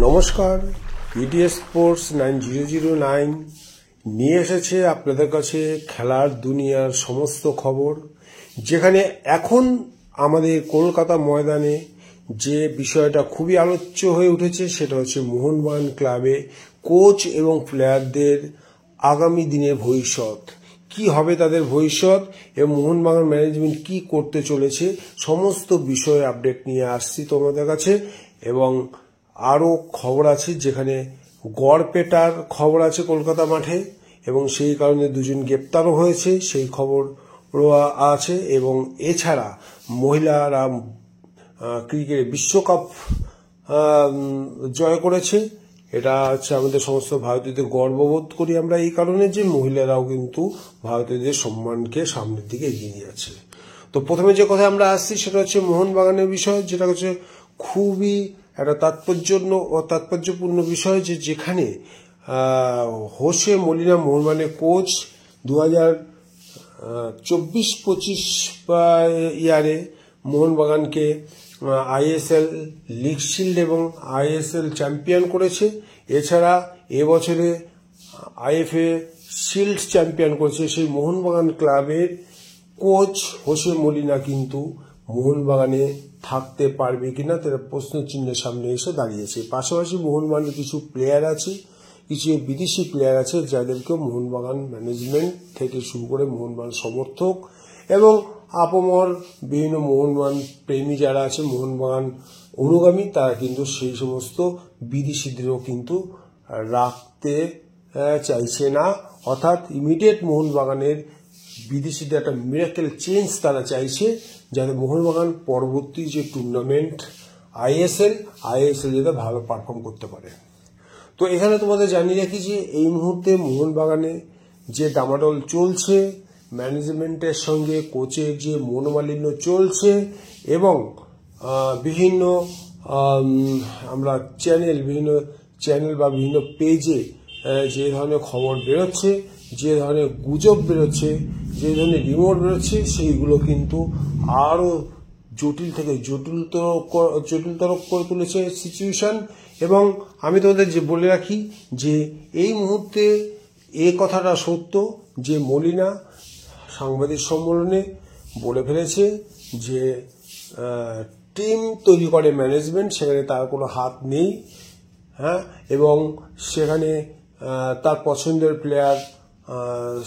নমস্কার, EDS sports 9009 নিয়ে এসেছে আপনাদের কাছে খেলার দুনিয়ার সমস্ত খবর। যেখানে এখন আমাদের কলকাতা ময়দানে যে বিষয়টা খুবই আলোচ্য হয়ে উঠেছে সেটা হচ্ছে মোহনবাগান ক্লাবে কোচ এবং প্লেয়ারদের আগামী দিনের ভবিষ্যৎ কি হবে, তাদের ভবিষ্যৎ এবং মোহনবাগান ম্যানেজমেন্ট কি করতে চলেছে, সমস্ত বিষয়ে আপডেট নিয়ে আসছি তোমাদের কাছে। এবং আরও খবর আছে, যেখানে গড়পেটার খবর আছে কলকাতা মাঠে এবং সেই কারণে দুজন গ্রেপ্তারও হয়েছে, সেই খবরও আছে। এবং এছাড়া মহিলারা ক্রিকেটে বিশ্বকাপ জয় করেছে, এটা হচ্ছে আমাদের সমস্ত ভারতীয়দের গর্ববোধ করি আমরা এই কারণে যে মহিলারাও কিন্তু ভারতীয়দের সম্মানকে সামনের দিকে এগিয়ে নিয়ে যাচ্ছে। তো প্রথমে যে কথা আমরা আসছি সেটা হচ্ছে মোহনবাগানের বিষয়, যেটা হচ্ছে খুবই একটা তাৎপর্যপূর্ণ বিষয়, যে যেখানে হোসে মলিনা মোহনবাগানের কোচ 2024-25 ইয়ারে মোহনবাগানকে আইএসএল লিগ শিল্ড এবং আইএসএল চ্যাম্পিয়ন করেছে। এছাড়া এবছরে আইএফএ শিল্ড চ্যাম্পিয়ন করেছে। সেই মোহনবাগান ক্লাবের কোচ হোসে মলিনা কিন্তু মোহনবাগানে থাকতে পারবে কিনা তার প্রশ্ন চিহ্নের সামনে এসে দাঁড়িয়েছে। পাশাপাশি মোহনবাগানের কিছু প্লেয়ার আছে, কিছু বিদেশি প্লেয়ার আছে, যাদেরকে মোহনবাগান ম্যানেজমেন্ট থেকে শুরু করে মোহনবাগান সমর্থক এবং আপমর বিভিন্ন মোহনবাগান প্রেমী যারা আছে, মোহনবাগান অনুগামী, তারা কিন্তু সেই সমস্ত বিদেশিদেরও কিন্তু রাখতে চাইছে না। অর্থাৎ ইমিডিয়েট মোহনবাগানের বিদেশিদের একটা মিরাকেল চেঞ্জ তারা চাইছে, যাতে মোহনবাগান পরবর্তী যে টুর্নামেন্ট আইএসএল যাতে ভালো পারফর্ম করতে পারে। তো এখানে তোমাদের জানিয়ে রাখি যে এই মুহূর্তে মোহনবাগানে যে ডামাডোল চলছে, ম্যানেজমেন্টের সঙ্গে কোচের যে মনোমালিন্য চলছে এবং বিভিন্ন আমরা বিভিন্ন চ্যানেল বা বিভিন্ন পেজে যে ধরনের খবর বেরোচ্ছে, যে ধরনের গুজব বেরোচ্ছে, যে ধরনের রিমোট বেরোচ্ছে, সেইগুলো কিন্তু আরও জটিল থেকে জটিলতর করে তুলেছে সিচুয়েশন। এবং আমি তোমাদের যে বলে রাখি যে এই মুহূর্তে এই কথাটা সত্য যে মলিনা সাংবাদিক সম্মেলনে বলে ফেলেছে যে টিম তৈরি করে ম্যানেজমেন্ট, সেখানে তার কোনো হাত নেই। হ্যাঁ, এবং সেখানে তার পছন্দের প্লেয়ার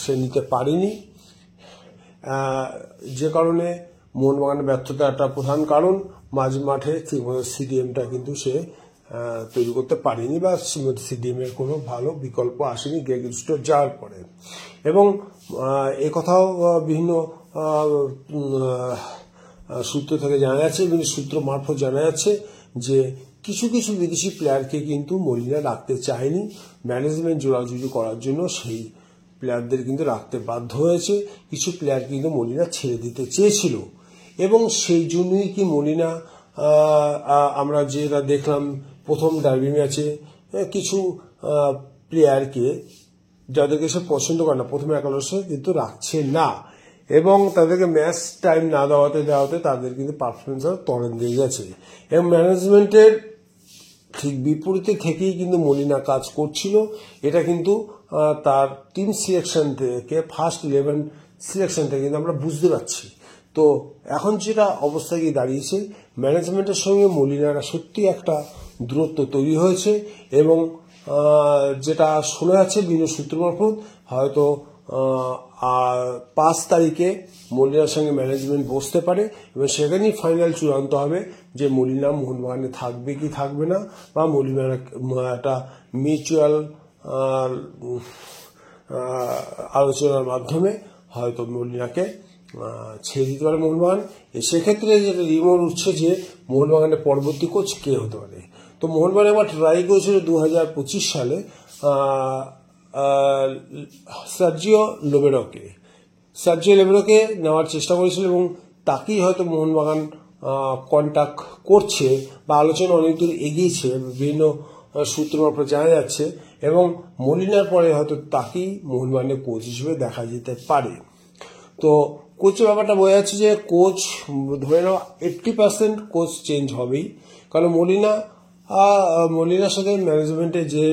সে নিতে পারেনি, যে কারণে মোহনবাগানের ব্যর্থতা একটা প্রধান কারণ। মাঝ মাঠে ঠিকমতো সিডিএমটা কিন্তু সে তৈরি করতে পারেনি, বা সিডিএম এর কোনো ভালো বিকল্প আসেনি গ্রেগ স্টোর যাওয়ার পরে। এবং একথাও বিভিন্ন সূত্র থেকে জানা যাচ্ছে, বিভিন্ন সূত্র মারফত জানা যাচ্ছে যে কিছু কিছু বিদেশি প্লেয়ারকে কিন্তু মলিনা রাখতে চায়নি, ম্যানেজমেন্ট জোড়াজুড়ি করার জন্য সেই প্লেয়ারদের কিন্তু রাখতে বাধ্য হয়েছে। কিছু প্লেয়ার কিন্তু মলিনা ছেড়ে দিতে চেয়েছিল এবং সেই জন্যই কি মলিনা আমরা যেটা দেখলাম প্রথম ডার্বি ম্যাচে কিছু প্লেয়ারকে যাদেরকে সে পছন্দ করে না প্রথমে একাদশে কিন্তু রাখছে না, এবং তাদেরকে ম্যাচ টাইম না দেওয়াতে তাদের কিন্তু পারফরমেন্স তরেন দিয়ে গেছে। এবং ম্যানেজমেন্টের ঠিক বিপরীতে থেকেই কিন্তু মলিনা কাজ করছিল। এটা কিন্তু তার টিম সিলেকশন থেকে, ফার্স্ট 11 সিলেকশন থেকে কিন্তু আমরা বুঝতে পারছি। তো এখন যেটা অবস্থা গিয়ে দাঁড়িয়েছে, ম্যানেজমেন্টের সঙ্গে মলিনার সত্যি একটা দূরত্ব তৈরি হয়েছে এবং যেটা শোনা যাচ্ছে বিভিন্ন সূত্র মারফত হয়তো 5 তারিখে মলিনার সঙ্গে ম্যানেজমেন্ট বসতে পারে এবং সেখানেই ফাইনাল চূড়ান্ত হবে যে মলিনা মোহনবাগানে থাকবে কি থাকবে না, বা মলিনার একটা মিউচুয়াল আলোচনার মাধ্যমে হয়তো মলিনাকে ছেড়ে দিতে পারে মোহনবাগান। সেক্ষেত্রে যেটা রিমোট উঠছে যে মোহনবাগানের পরবর্তী কোচ কে হতে পারে। তো মোহনবাগান একবার ট্রাই করেছিল 2025 সালে সার্জিও লেবেরোকে নেওয়ার চেষ্টা করেছিল এবং তাকেই হয়তো মোহনবাগান কন্ট্যাক্ট করছে বা আলোচনা অনেক দূর এগিয়েছে, বিভিন্ন সূত্র মারফত জানা যাচ্ছে। এবং মলিনার পরে হয়তো তাকেই মোহনবাগানের কোচ হিসেবে দেখা যেতে পারে। তো কোচের ব্যাপারটা বোঝা যাচ্ছে যে কোচ ধরে নাও 80% কোচ চেঞ্জ হবেই, কারণ মলিনা মলিনার সাথে ম্যানেজমেন্টের যে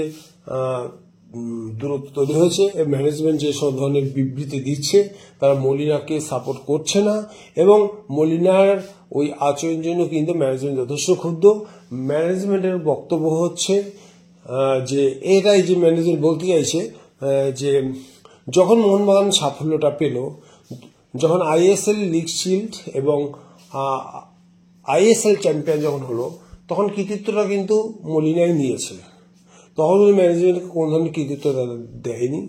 দূরত্ব তৈরি হয়েছে, ম্যানেজমেন্ট যে সব ধরনের বিবৃতি দিচ্ছে তারা মলিনাকে সাপোর্ট করছে না, এবং মলিনার ওই আচরণের জন্য কিন্তু ম্যানেজমেন্ট যথেষ্ট ক্ষুব্ধ। ম্যানেজমেন্টের বক্তব্য হচ্ছে যে এটাই যে ম্যানেজমেন্ট বলতে চাইছে যে যখন মোহনবাগান সাফল্যটা পেল, যখন আইএসএল লিগ শিল্ড এবং আইএসএল চ্যাম্পিয়ন যখন হলো, তখন কৃতিত্বটা কিন্তু মলিনাই নিয়েছে। তখন ওই ম্যানেজমেন্টকে কোনো ধরনের কৃতিত্ব দেয়নি।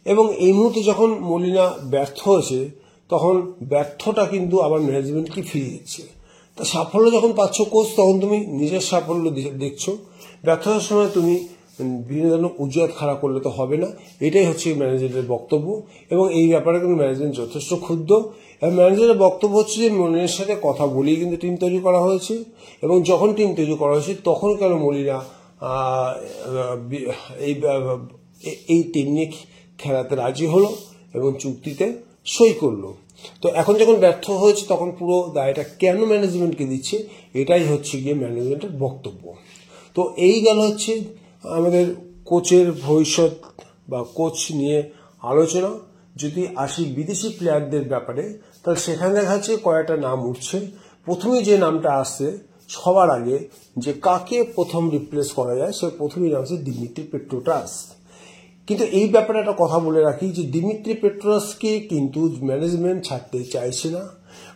এবং এই মুহূর্তে যখন মলিনা ব্যর্থ হয়েছে, তখন ব্যর্থটা কিন্তু আবার ম্যানেজমেন্টকে ফিরিয়ে দিচ্ছে। তা সাফল্য যখন পাচ্ছ কোচ, তখন তুমি নিজের সাফল্য দেখছো। ব্যর্থতার সময় তুমি বিভিন্ন ধরনের উজুয়াত খাড়া করলে তো হবে না, এটাই হচ্ছে ম্যানেজমেন্টের বক্তব্য। এবং এই ব্যাপারে কিন্তু ম্যানেজমেন্ট যথেষ্ট ক্ষুব্ধ। এবং ম্যানেজমেন্টের বক্তব্য হচ্ছে যে মলিনার সাথে কথা বলেই কিন্তু টিম তৈরি করা হয়েছে, এবং যখন টিম তৈরি করা হয়েছে তখন কেন মলিনা এই টিম নিয়ে খেলাতে রাজি হলো এবং চুক্তিতে সই করলো। তো এখন যখন ব্যর্থ হয়েছে, তখন পুরো দায়টা কেন ম্যানেজমেন্টকে দিচ্ছে, এটাই হচ্ছে গিয়ে ম্যানেজমেন্টের বক্তব্য। তো এই গেল হচ্ছে আমাদের কোচের ভবিষ্যৎ বা কোচ নিয়ে আলোচনা। যদি আসি বিদেশি প্লেয়ারদের ব্যাপারে, তাহলে সেখানে দেখা যাচ্ছে কয়েকটা নাম উঠছে। প্রথমে যে নামটা আসছে সবার আগে, যে কাকে প্রথম রিপ্লেস করা যায়, সে প্রথমেই নাম হচ্ছে দিমিত্রি পেট্রোটাস। কিন্তু এই ব্যাপারে একটা কথা বলে রাখি যে দিমিত্রি পেট্রোটাসকে কিন্তু ম্যানেজমেন্ট ছাড়তে চাইছে না।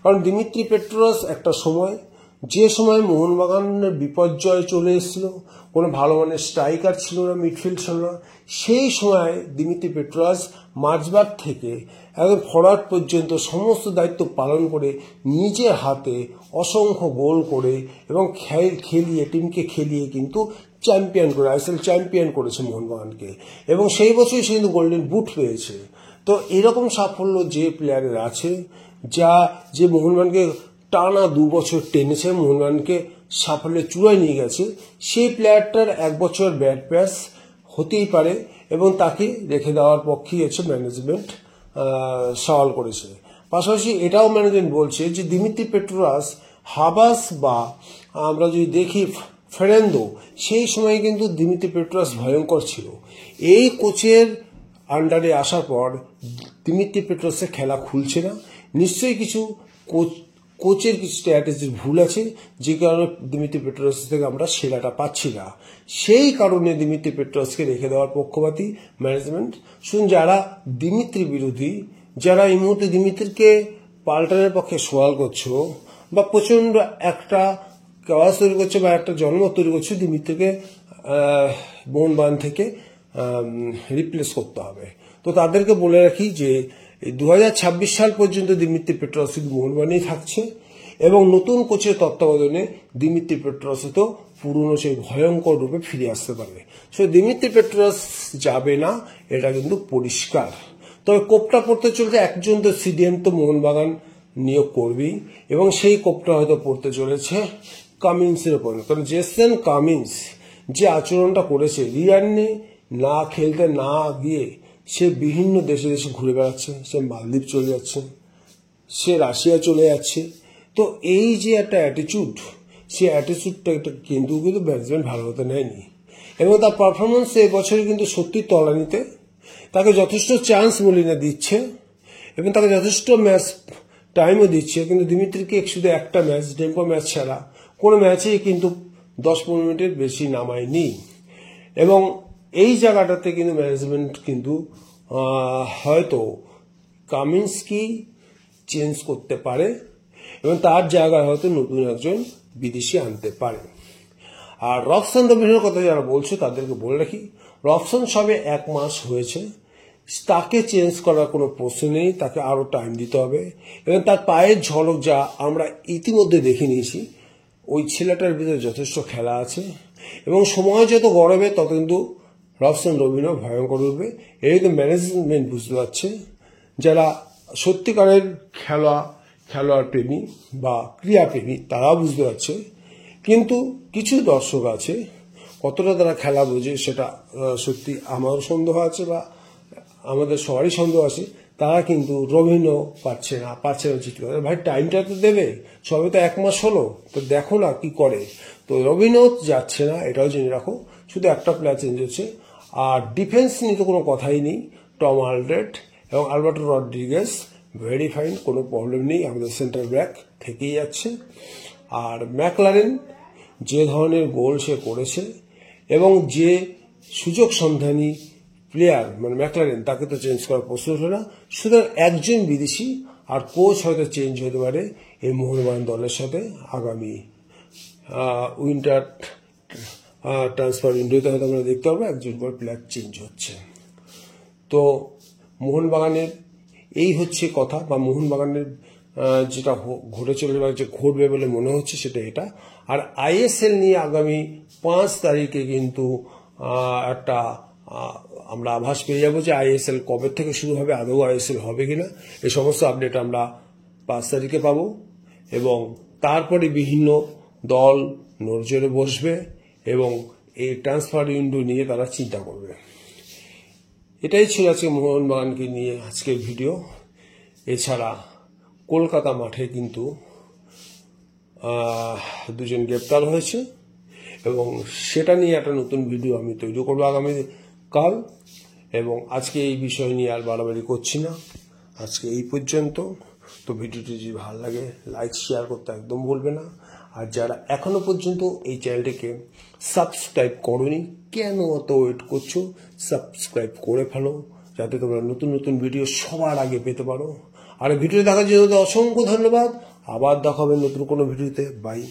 কারণ দিমিত্রি পেট্রোটাস একটা সময়, যে সময় মোহনবাগানের বিপর্যয় চলে এসেছিল, কোনো ভালো মানের স্ট্রাইকার ছিল না, মিডফিল্ড ছিল না, সেই সময় দিমিত্রি পেট্রোটাস মাঝবার থেকে একদম ফরওয়ার্ড পর্যন্ত সমস্ত দায়িত্ব পালন করে নিজের হাতে অসংখ্য গোল করে এবং টিমকে খেলিয়ে কিন্তু চ্যাম্পিয়ন করে, আইএসএল চ্যাম্পিয়ন করেছে মোহনবাগানকে, এবং সেই বছরই সে কিন্তু গোল্ডেন বুট পেয়েছে। তো এরকম সাফল্য যে প্লেয়ারের আছে, যে মোহনবাগানকে টানা 2 বছর টেনেছে, মোহনবাগানকে সাফল্যের চূড়ায় নিয়ে গেছে, সেই প্লেয়ারটার 1 বছর ব্যাড প্যাস হতেই পারে, এবং তাকে রেখে দেওয়ার পক্ষেই হচ্ছে ম্যানেজমেন্ট সওয়াল করেছে। পাশাপাশি এটাও ম্যানেজমেন্ট বলছে যে দিমিত্রি পেট্রোটাস, হাবাস বা আমরা যদি দেখি ফেরেন্দো, সেই সময় কিন্তু দিমিত্রি পেট্রোটাস ভয়ঙ্কর ছিল। এই কোচের আন্ডারে আসার পর দিমিত্রি পেট্রোটাসের খেলা খুলছে না। নিশ্চয়ই কিছু কোচের কিছু স্ট্র্যাটেজির ভুল আছে, যে কারণে দিমিত্রি পেট্রোটাস থেকে আমরা সেরাটা পাচ্ছি না। সেই কারণে দিমিত্রি পেট্রোটাসকে রেখে দেওয়ার পক্ষপাতী ম্যানেজমেন্ট। শুনুন, যারা দিমিত্রি বিরোধী, যারা এই মুহূর্তে দিমিত্রিকে পাল্টানোর পক্ষে সওয়াল করছো বা প্রচন্ড একটা কেওয়াস তৈরি করছে বা একটা জন্ম তৈরি করছে দিমিত্রিকে মোহনবাগান থেকে রিপ্লেস করতে হবে, তো তাদেরকে বলে রাখি যে 2026 সাল পর্যন্ত দিমিত্রি পেট্রোটাস শুধু মোহনবাগানেই থাকছে, এবং নতুন কোচের তত্ত্বাবধানে দিমিত্রি পেট্রোটাস তো পুরনো সেই ভয়ঙ্কর রূপে ফিরে আসতে পারবে। সো দিমিত্রি পেট্রোটাস যাবে না, এটা কিন্তু পরিষ্কার। তবে কোপটা পড়তে চলছে, একজন তো সিডিএম তো মোহনবাগান নিয়োগ করবেই, এবং সেই কোপটা হয়তো পড়তে চলেছে কামিন্সের উপর। কারণ জেসন কামিন্স যে আচরণটা করেছে, রিয়ান্নে না খেলতে না গিয়ে সে বিভিন্ন দেশে দেশে ঘুরে বেড়াচ্ছে, সে মালদ্বীপ চলে যাচ্ছে, সে রাশিয়া চলে যাচ্ছে। তো এই যে একটা অ্যাটিচিউড, সেই অ্যাটিচিউডটা কিন্তু ম্যানেজমেন্ট ভালো মতো নেয়নি, এবং তার পারফরমেন্স এবছরে কিন্তু সত্যি তলানিতে। তাকে যথেষ্ট চান্স মলিনা দিচ্ছে এবং তাকে যথেষ্ট ম্যাচ টাইমও দিচ্ছে, কিন্তু দিমিত্রিকে শুধু একটা ম্যাচ, ডেম্পো ম্যাচ ছাড়া কোনো ম্যাচেই কিন্তু 10-15 মিনিটের বেশি নামায়নি। এবং এই জায়গাটাতে কিন্তু ম্যানেজমেন্ট কিন্তু হয়তো কামিন্সকে চেঞ্জ করতে পারে, এবং তার জায়গায় হয়তো নতুন একজন বিদেশি আনতে পারে। আর রবসন রবিনের কথা যারা বলছে তাদেরকে বলে রাখি, রবসন সবে 1 মাস হয়েছে, তাকে চেঞ্জ করার কোনো প্রশ্ন নেই, তাকে আরো টাইম দিতে হবে। এবং তার পায়ের ঝলক যা আমরা ইতিমধ্যে দেখে নিয়েছি, ওই ছেলেটার ভিতরে যথেষ্ট খেলা আছে, এবং সময় যত গড়াবে তত কিন্তু রবসন রবিনও ভয়ঙ্কর উঠবে। এই কিন্তু ম্যানেজমেন্ট বুঝতে পারছে, যারা সত্যিকারের খেলোয়াড় প্রেমী বা ক্রীড়াপ্রেমী তারাও বুঝতে পারছে। কিন্তু কিছু দর্শক আছে, কতটা তারা খেলা বোঝে সেটা সত্যি আমারও সন্দেহ আছে, বা আমাদের সবারই সন্দেহ আছে, তারা কিন্তু রবিনও পাচ্ছে না চিঠি করে। ভাই টাইমটা তো দেবে, সবে তো 1 মাস হলো, তো দেখো না কি করে। তো রবিনও যাচ্ছে না, এটাও জেনে রাখো। শুধু একটা প্লেয়ার চেঞ্জ হচ্ছে। আর ডিফেন্স নিয়ে তো কোনো কথাই নেই, টম আলড্রেড এবং আলবার্টো রড্রিগেজ ভেরি ফাইন, কোনো প্রবলেম নেই, আমাদের সেন্টার ব্যাক থেকেই যাচ্ছে। আর ম্যাকলারেন যে ধরনের গোল সে করেছে এবং যে সুযোগ সন্ধানী প্লেয়ার মানে ম্যাকলারেন, তাকে তো চেঞ্জ করার প্রশ্ন ওঠে না। সুতরাং একজন বিদেশি আর কোচ হয়তো চেঞ্জ হতে পারে এই মোহনবাগান দলের সাথে আগামী উইন্টার ট্রান্সফার উইন্ডোতে হয়তো আমরা দেখতে পাবো একজন করে প্লেয়ার চেঞ্জ হচ্ছে। তো মোহনবাগানের এই হচ্ছে কথা, বা মোহনবাগানের যেটা ঘটে চলে বা যে ঘটবে বলে মনে হচ্ছে সেটা এটা। আর আইএসএল নিয়ে আগামী 5 তারিখে কিন্তু একটা আমরা আভাস পেয়ে যাবো যে আইএসএল কবে থেকে শুরু হবে, আদৌ আইএসএল হবে কিনা, এই সমস্ত আপডেট আমরা 5 তারিখে পাবো। এবং তারপরে বিভিন্ন দল নড়চড়ে বসবে এবং এই ট্রান্সফার উইন্ডো নিয়ে তারা চিন্তা করবে। এটাই ছিল আজকে মোহনবাগানকে নিয়ে আজকের ভিডিও। এছাড়া কলকাতা মাঠে কিন্তু 2 জন গ্রেপ্তার হয়েছে এবং সেটা নিয়ে একটা নতুন ভিডিও আমি তৈরি করবো আগামীকাল। এবং আজকে এই বিষয় নিয়ে আর বাড়াবাড়ি করছি না, আজকে এই পর্যন্ত। তো ভিডিওটি যদি ভালো লাগে লাইক শেয়ার করতে একদম ভুলবে না। আর যারা এখনো পর্যন্ত এই চ্যানেলটিকে সাবস্ক্রাইব করোনি, কেন অত ওয়েট করছো, সাবস্ক্রাইব করে ফেলো যাতে তোমরা নতুন নতুন ভিডিও সবার আগে পেতে পারো। আর ভিডিও দেখার জন্য অসংখ্য ধন্যবাদ। আবার দেখা হবে নতুন কোনো ভিডিওতে। বাই।